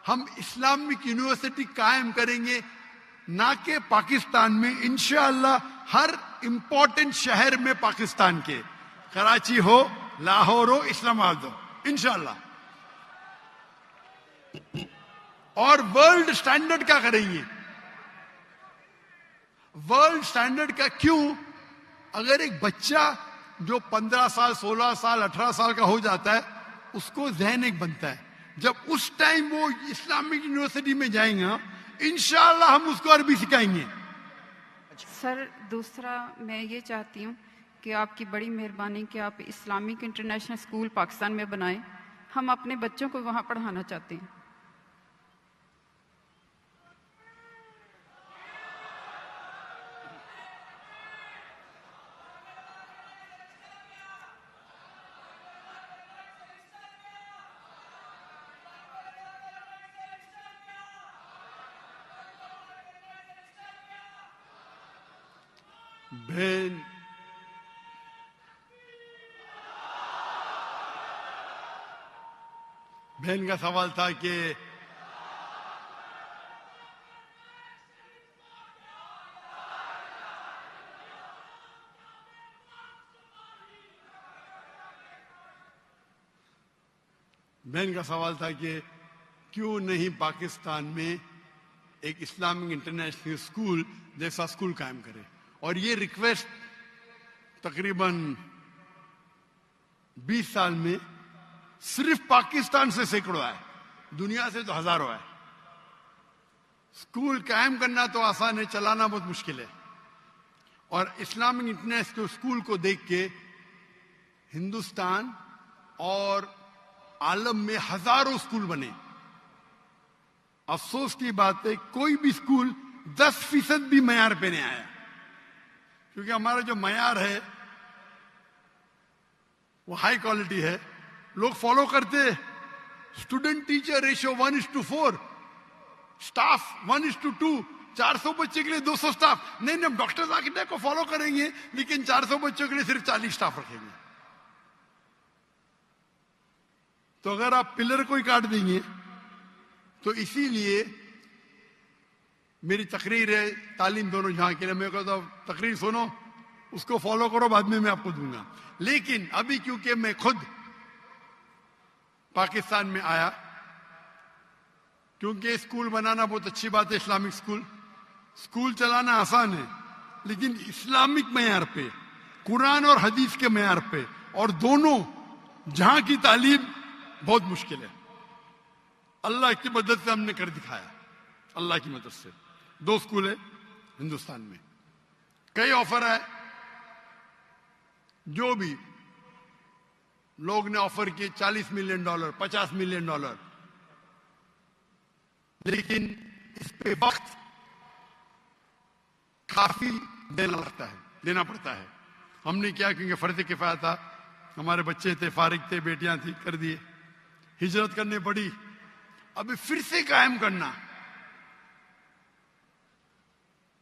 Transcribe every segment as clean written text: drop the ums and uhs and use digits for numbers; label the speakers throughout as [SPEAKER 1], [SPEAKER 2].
[SPEAKER 1] हम Islamic university कायम करेंगे, ना कि पाकिस्तान में। इंशाअल्लाह हर इंपॉर्टेंट शहर में पाकिस्तान के, कराची हो, लाहौर हो, इस्लामाबाद हो, इंशाअल्लाह। और वर्ल्ड स्टैंडर्ड का करेंगे। वर्ल्ड स्टैंडर्ड का क्यों? अगर एक बच्चा जो 15 साल, 16 साल, 18 साल का हो जाता है, उसको ज़हन एक बनता है। जब उस टाइम वो इस्लामिक यूनिवर्सिटी में जाएगा, इंशाअल्लाह हम उसको अरबी सिखाएंगे।
[SPEAKER 2] सर, दूसरा मैं ये चाहती हूँ कि आपकी बड़ी मेहरबानी कि आप इस्लामिक इंटरनेशनल स्कूल पाकिस्तान में बनाएं। हम अपने बच्चों को वहाँ पढ़ाना चाहते हैं।
[SPEAKER 1] बहन का सवाल था कि क्यों नहीं पाकिस्तान में एक इस्लामिक इंटरनेशनल स्कूल जैसा स्कूल कायम करे। और ये रिक्वेस्ट तकरीबन 20 साल में सिर्फ पाकिस्तान से सैकड़ों है, दुनिया से तो हजारों है। स्कूल कायम करना तो आसान है, चलाना बहुत मुश्किल है। और इस्लामिक इंटरनेशनल स्कूल को देख के हिंदुस्तान और आलम में हजारों स्कूल बने। अफसोस की बात है, कोई भी स्कूल 10% भी मयार पे नहीं आया। क्योंकि हमारा जो मयार है वो हाई क्वालिटी है, लोग फॉलो करते। स्टूडेंट टीचर रेशियो 1:4, स्टाफ 1:2, 400 बच्चे के लिए 200 स्टाफ। नहीं, हम डॉक्टर्स आर्किटेक्ट को फॉलो करेंगे, लेकिन 400 बच्चों के लिए सिर्फ 40 स्टाफ रखेंगे। तो अगर आप पिलर को ही काट देंगे, तो इसीलिए मेरी तकरीर है तालीम दोनों जहां के लिए। मैं कहता हूं तकरीर सुनो, उसको फॉलो करो, बाद में मैं आपको दूंगा। लेकिन अभी क्योंकि मैं खुद पाकिस्तान में आया, क्योंकि स्कूल बनाना बहुत अच्छी बात है, इस्लामिक स्कूल चलाना आसान है, लेकिन इस्लामिक मयार पे, कुरान और हदीस के मयार पे, और दोनों जहां की तालीम बहुत मुश्किल है। अल्लाह की मदद से हमने कर दिखाया, अल्लाह की मदद से। 2 स्कूल है हिंदुस्तान में। कई ऑफर है, जो भी लोग ने ऑफर किए, $40 मिलियन, $50 मिलियन, लेकिन इस पे वक्त काफी देना पड़ता है। हमने क्या, क्योंकि फर्ज किफाया था, हमारे बच्चे थे, फारिग थे, बेटियां थी, कर दिए। हिजरत करनी पड़ी, अभी फिर से कायम करना।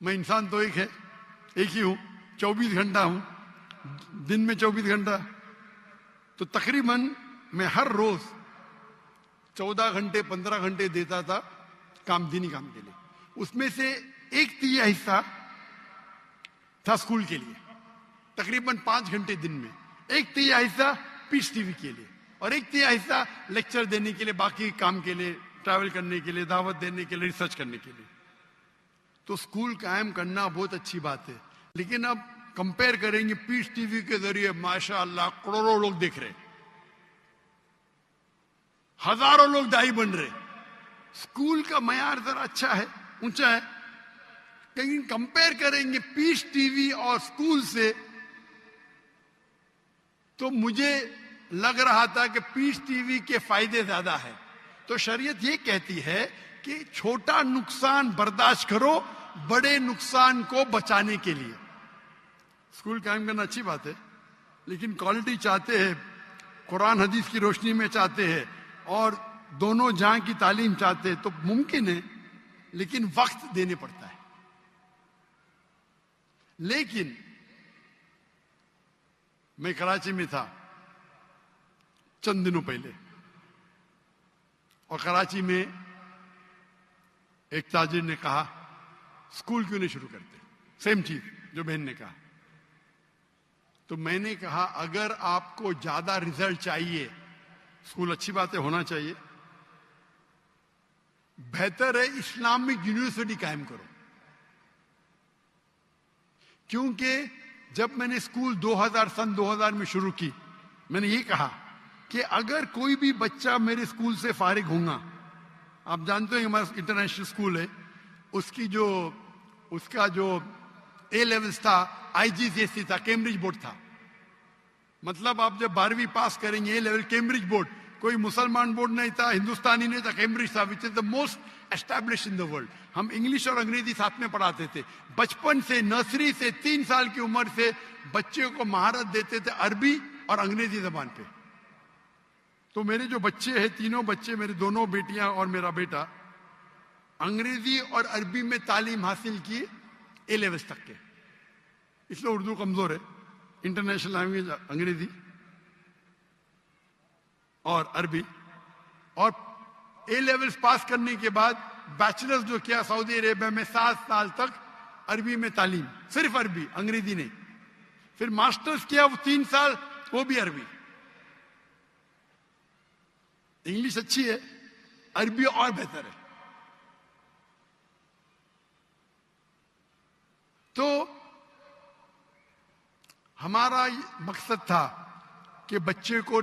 [SPEAKER 1] मैं इंसान तो एक ही हूं, 24 घंटा हूं, दिन में 24 घंटा। तो तकरीबन मैं हर रोज 14 घंटे 15 घंटे देता था दीनी काम के लिए। उसमें से 1/3 हिस्सा था स्कूल के लिए, तकरीबन 5 घंटे दिन में। 1/3 हिस्सा पीस टीवी के लिए, और 1/3 हिस्सा लेक्चर देने के लिए, बाकी काम के लिए, ट्रैवल करने के लिए, दावत देने के लिए, रिसर्च करने के लिए। तो स्कूल कायम करना बहुत अच्छी बात है, लेकिन अब कंपेयर करेंगे, पीस टीवी के जरिए माशाअल्लाह करोड़ों लोग देख रहे, हजारों लोग दाई बन रहे। स्कूल का मयार जरा अच्छा है, ऊंचा है, लेकिन कंपेयर करेंगे पीस टीवी और स्कूल से, तो मुझे लग रहा था कि पीस टीवी के फायदे ज्यादा है। तो शरीयत ये कहती है कि छोटा नुकसान बर्दाश्त करो बड़े नुकसान को बचाने के लिए। स्कूल कायम करना अच्छी बात है, लेकिन क्वालिटी चाहते हैं, कुरान हदीस की रोशनी में चाहते हैं, और दोनों जहां की तालीम चाहते हैं, तो मुमकिन है, लेकिन वक्त देने पड़ता है। लेकिन मैं कराची में था चंद दिनों पहले, और कराची में एक ताजिर ने कहा स्कूल क्यों नहीं शुरू करते, सेम चीज जो बहन ने कहा। तो मैंने कहा अगर आपको ज्यादा रिजल्ट चाहिए, स्कूल अच्छी बात है, होना चाहिए, बेहतर है इस्लामिक यूनिवर्सिटी कायम करो। क्योंकि जब मैंने स्कूल सन 2000 में शुरू की, मैंने ये कहा कि अगर कोई भी बच्चा मेरे स्कूल से फारिग होगा, आप जानते हैं हमारा इंटरनेशनल स्कूल है, उसका जो ए लेवल्स था IGCSE था, कैम्ब्रिज बोर्ड था। मतलब आप जब 12वीं पास करेंगे ए लेवल कैम्ब्रिज बोर्ड, कोई मुसलमान बोर्ड नहीं था, हिंदुस्तानी नहीं था, कैम्ब्रिज था, which is the most establish in the world. हम इंग्लिश और अंग्रेजी साथ में पढ़ाते थे। बचपन से, नर्सरी से 3 साल की उम्र से बच्चे को महारत देते थे अरबी और अंग्रेजी जबान पे। तो मेरे जो बच्चे हैं, तीनों बच्चे, मेरे दोनों बेटियां और मेरा बेटा, अंग्रेजी और अरबी में तालीम हासिल की ए लेवल्स तक के। इसलिए उर्दू कमजोर है, इंटरनेशनल लैंग्वेज अंग्रेजी और अरबी। और ए लेवल्स पास करने के बाद बैचलर्स जो किया सऊदी अरेबिया में 7 साल तक अरबी में तालीम, सिर्फ अरबी, अंग्रेजी नहीं। फिर मास्टर्स किया वो 3 साल, वो भी अरबी। इंग्लिश अच्छी है, अरबी और बेहतर है। तो हमारा मकसद था कि बच्चे को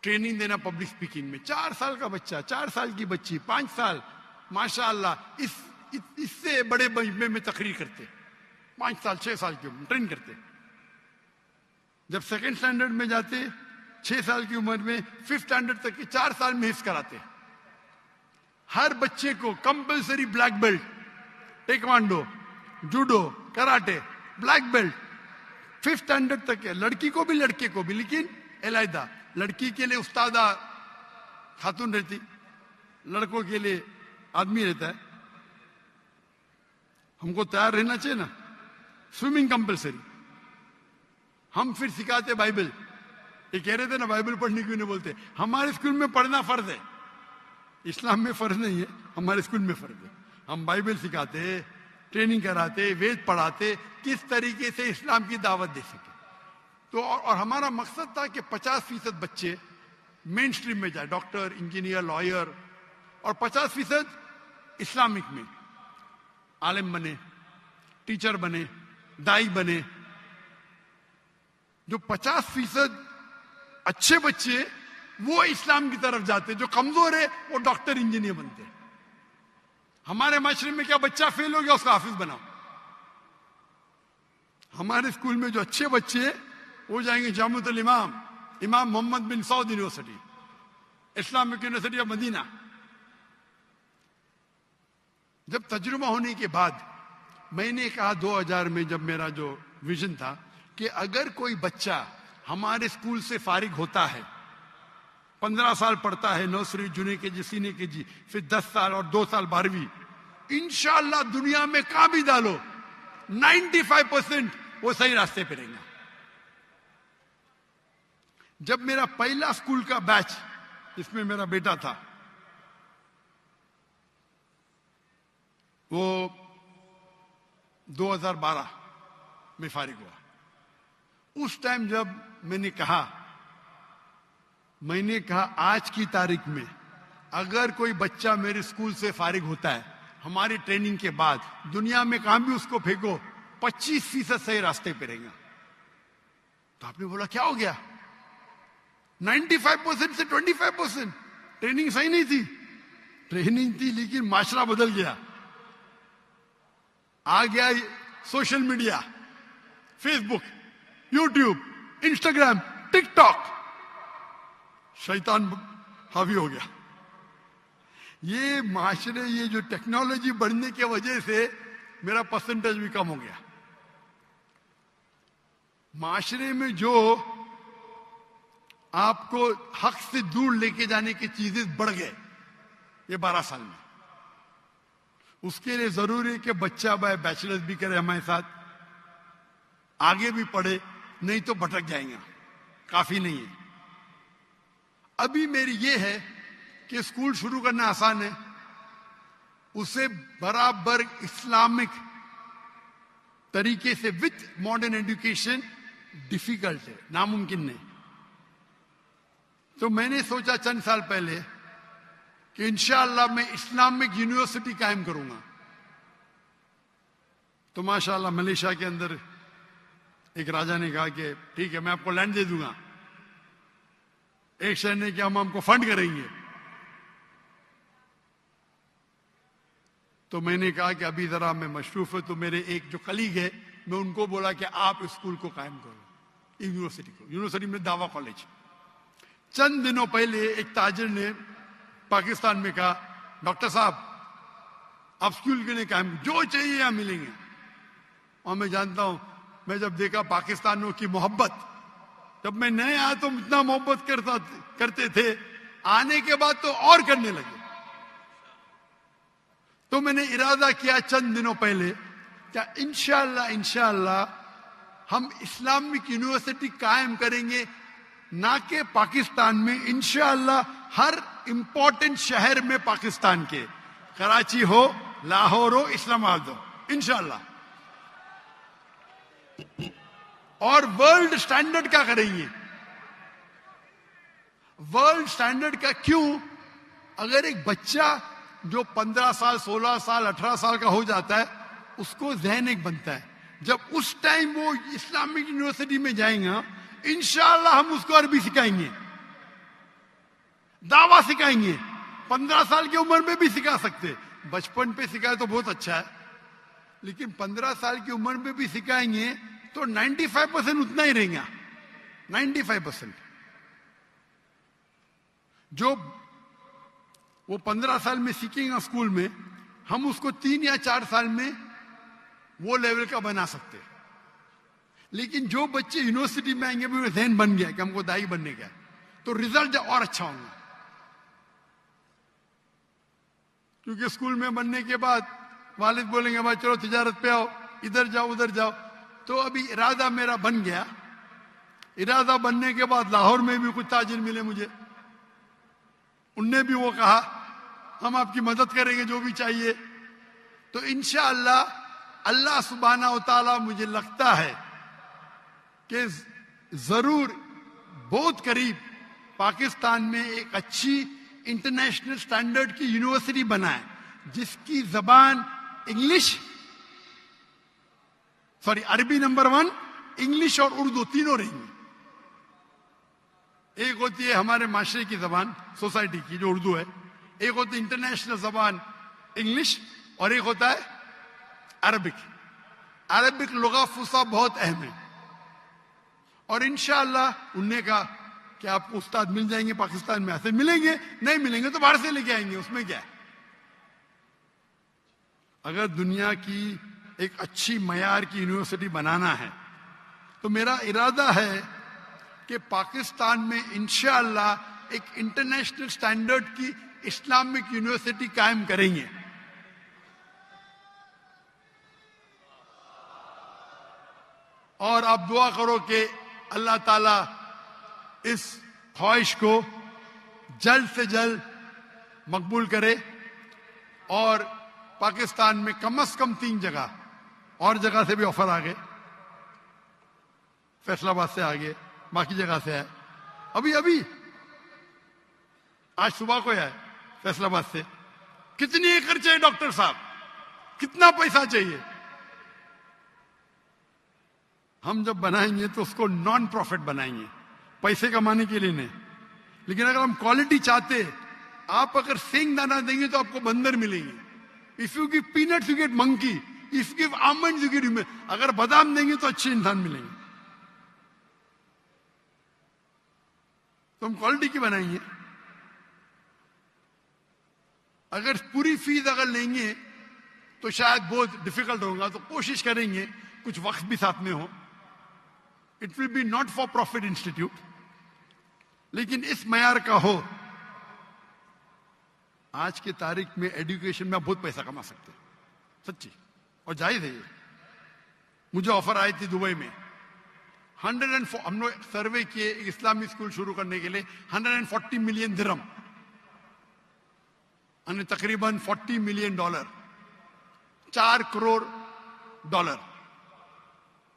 [SPEAKER 1] ट्रेनिंग देना पब्लिक स्पीकिंग में। 4 साल का बच्चा, 4 साल की बच्ची, 5 साल, माशाअल्लाह इससे बड़े मजमे में तकरीर करते, 5 साल 6 साल की उम्र ट्रेन करते। जब सेकंड स्टैंडर्ड में जाते, 6 साल की उम्र में 5th स्टैंडर्ड तक के 4 साल में हिफ्ज कराते। हर बच्चे को compulsory black belt, taekwondo, judo, karate, black belt 5th standard तक है। लड़की को भी लड़के को भी, लेकिन अलहदा। लड़की के लिए उस्तादा खातून रहती, लड़कों के लिए आदमी रहता है। हमको तैयार रहना चाहिए ना। Swimming compulsory. हम फिर सिखाते बाइबल। ये कह रहे थे ना बाइबल पढ़ने क्यों नहीं बोलते। हमारे स्कूल में पढ़ना फर्ज है, इस्लाम में फर्ज नहीं है, हमारे स्कूल में फर्ज है। हम बाइबल सिखाते, ट्रेनिंग कराते, वेद पढ़ाते, किस तरीके से इस्लाम की दावत दे सके। तो और हमारा मकसद था कि 50% बच्चे मेन स्ट्रीम में जाए, डॉक्टर, इंजीनियर, लॉयर, और 50% इस्लामिक में आलिम बने, टीचर बने, दाई बने। जो 50% अच्छे बच्चे वो इस्लाम की तरफ जाते, जो कमजोर है वो डॉक्टर, इंजीनियर बनते। हमारे माशरे में क्या बच्चा फेल हो गया उसका हाफिज बनाओ। हमारे स्कूल में जो अच्छे बच्चे वो जाएंगे Jamiatul Imam Mohammad bin Saud university, Islamic university of Medina. जब तजुर्बा होने के बाद मैंने कहा 2000 में, जब मेरा जो विजन था कि अगर कोई बच्चा हमारे स्कूल से फारिग होता है, 15 साल पढ़ता है, nursery, junior KG, senior KG, फिर 10 साल और 2 साल 12वीं, इंशाअल्लाह दुनिया में कहां भी डालो 95% वो सही रास्ते पे रहेगा। जब मेरा पहला स्कूल का बैच, जिसमें मेरा बेटा था, वो 2012 में फारिग हुआ। उस टाइम जब मैंने कहा आज की तारीख में अगर कोई बच्चा मेरे स्कूल से फारिग होता है हमारी ट्रेनिंग के बाद, दुनिया में कहां भी उसको फेंको 25% सही रास्ते पे रहेगा। तो आपने बोला क्या हो गया? 95% से 25%। ट्रेनिंग सही नहीं थी, ट्रेनिंग थी लेकिन माशरा बदल गया। आ गया social media, Facebook, YouTube, Instagram, TikTok, शैतान हावी हो गया। ये माशरे, ये जो टेक्नोलॉजी बढ़ने की वजह से मेरा परसेंटेज भी कम हो गया। माशरे में जो आपको हक से दूर लेके जाने की चीजें बढ़ गए ये 12 साल में। उसके लिए जरूरी है कि बच्चा बैचलर्स भी करे हमारे साथ, आगे भी पढ़े, नहीं तो भटक जाएंगे, काफी नहीं है। अभी मेरी ये है कि स्कूल शुरू करना आसान है, उसे बराबर इस्लामिक तरीके से विथ मॉडर्न एजुकेशन डिफिकल्ट है, नामुमकिन नहीं। तो मैंने सोचा चंद साल पहले कि इंशाअल्लाह मैं इस्लामिक यूनिवर्सिटी कायम करूंगा। तो माशाअल्लाह मलेशिया के अंदर एक राजा ने कहा कि ठीक है, मैं आपको लैंड दे दूंगा। एक शहर ने कि हम हमको फंड करेंगे। तो मैंने कहा कि अभी जरा मैं मशरूफ है, तो मेरे एक जो कलीग है, मैं उनको बोला कि आप स्कूल को कायम करो, यूनिवर्सिटी को। यूनिवर्सिटी में दावा कॉलेज। चंद दिनों पहले एक ताजिर ने पाकिस्तान में कहा, डॉक्टर साहब आप स्कूल के लिए कायम, जो चाहिए यहां मिलेंगे। और मैं जानता हूं, मैं जब देखा पाकिस्तानियों की मोहब्बत, जब मैं नए आया तो इतना मोहब्बत करते थे, आने के बाद तो और करने लगे। तो मैंने इरादा किया चंद दिनों पहले, क्या इंशाअल्लाह हम इस्लामिक यूनिवर्सिटी कायम करेंगे, ना कि पाकिस्तान में, इंशाअल्लाह हर इंपॉर्टेंट शहर में पाकिस्तान के, कराची हो, लाहौर हो, इस्लामाबाद हो, इंशाअल्लाह। और वर्ल्ड स्टैंडर्ड का करेंगे। वर्ल्ड स्टैंडर्ड का क्यों? अगर एक बच्चा जो 15 साल, 16 साल, 18 साल का हो जाता है, उसको ज़हन एक बनता है। जब उस टाइम वो इस्लामिक यूनिवर्सिटी में जाएगा, इंशाअल्लाह हम उसको अरबी सिखाएंगे, दावा सिखाएंगे। 15 साल की उम्र में भी सिखा सकते, बचपन पे सिखाए तो बहुत अच्छा है, लेकिन 15 साल की उम्र में भी सिखाएंगे तो 95% उतना ही रहेगा। 95% जो वो 15 साल में सीखेगा स्कूल में, हम उसको 3 या 4 साल में वो लेवल का बना सकते। लेकिन जो बच्चे यूनिवर्सिटी में आएंगे, भी ज़हन बन गया कि हमको दाई बनने का, तो रिजल्ट और अच्छा होगा। क्योंकि स्कूल में बनने के बाद वालिद बोलेंगे भाई चलो तिजारत पे आओ, इधर जाओ उधर जाओ। तो अभी इरादा मेरा बन गया। इरादा बनने के बाद लाहौर में भी कुछ ताजिर मिले मुझे, उनने भी वो कहा हम आपकी मदद करेंगे जो भी चाहिए। तो इंशाअल्लाह अल्लाह सुब्हाना व तआला, मुझे लगता है कि जरूर बहुत करीब पाकिस्तान में एक अच्छी इंटरनेशनल स्टैंडर्ड की यूनिवर्सिटी बनाए, जिसकी जबान इंग्लिश, सॉरी अरबी नंबर 1, इंग्लिश और उर्दू तीनों रहेंगी। एक होती है हमारे माशरे की जबान, सोसाइटी की, जो उर्दू है। एक होती है इंटरनेशनल जबान इंग्लिश, और एक होता है अरबिक। अरबिक लुगा फुसा बहुत अहम है। और इंशाअल्लाह उनने कहा कि आपको उस्ताद मिल जाएंगे पाकिस्तान में, ऐसे मिलेंगे, नहीं मिलेंगे तो बाहर से लेके आएंगे, उसमें क्या है। अगर दुनिया की एक अच्छी मयार की यूनिवर्सिटी बनाना है, तो मेरा इरादा है कि पाकिस्तान में इंशाअल्लाह एक इंटरनेशनल स्टैंडर्ड की इस्लामिक यूनिवर्सिटी कायम करेंगे। और आप दुआ करो कि अल्लाह ताला इस ख्वाहिश को जल्द से जल्द मकबूल करे, और पाकिस्तान में कम से कम 3 जगह, और जगह से भी ऑफर आ गए, फैसलाबाद से आ गए, बाकी जगह से है। अभी आज सुबह को है फैसलाबाद से। कितनी एकड़ चाहिए डॉक्टर साहब, कितना पैसा चाहिए? हम जब बनाएंगे तो उसको नॉन प्रॉफिट बनाएंगे, पैसे कमाने के लिए नहीं। लेकिन अगर हम क्वालिटी चाहते, आप अगर सेंग दाना देंगे तो आपको बंदर मिलेंगे। If you give peanuts you get monkey, if you give almond you get, अगर बादाम देंगे तो अच्छे इंसान मिलेंगे। तो हम क्वालिटी की बनाएंगे। अगर पूरी फीस अगर लेंगे तो शायद बहुत डिफिकल्ट होगा, तो कोशिश करेंगे कुछ वक्त भी साथ में हो। It will be not for profit institute, लेकिन इस मयार का हो। आज की तारीख में एजुकेशन में बहुत पैसा कमा सकते हैं, सच्ची, और जायज है ये। मुझे ऑफर आई थी दुबई में, 104, हम लोग सर्वे किए इस्लामी स्कूल शुरू करने के लिए, 140 मिलियन दिरहम। અને તકરીબન $40 મિલિયન, $4 करोड़।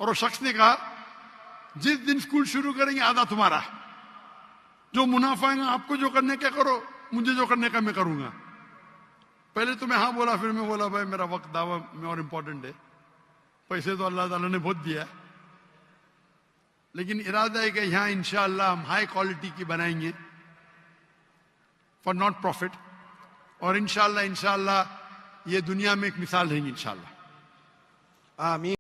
[SPEAKER 1] और वो शख्स ने कहा जिस दिन स्कूल शुरू करेंगे आधा तुम्हारा, जो मुनाफा है आपको जो करने का करो, मुझे जो करने का मैं करूंगा। पहले तो मैं हाँ बोला, फिर मैं बोला भाई मेरा वक्त दावा में और इम्पोर्टेंट है, पैसे तो अल्लाह ताला ने बहुत दिया है, लेकिन इरादा है कि यहाँ इंशाअल्लाह हम हाई क्वालिटी की बनाएंगे फॉर नॉट प्रॉफिट, और इंशाअल्लाह ये दुनिया में एक मिसाल रहेंगी इंशाअल्लाह।
[SPEAKER 3] आमीन।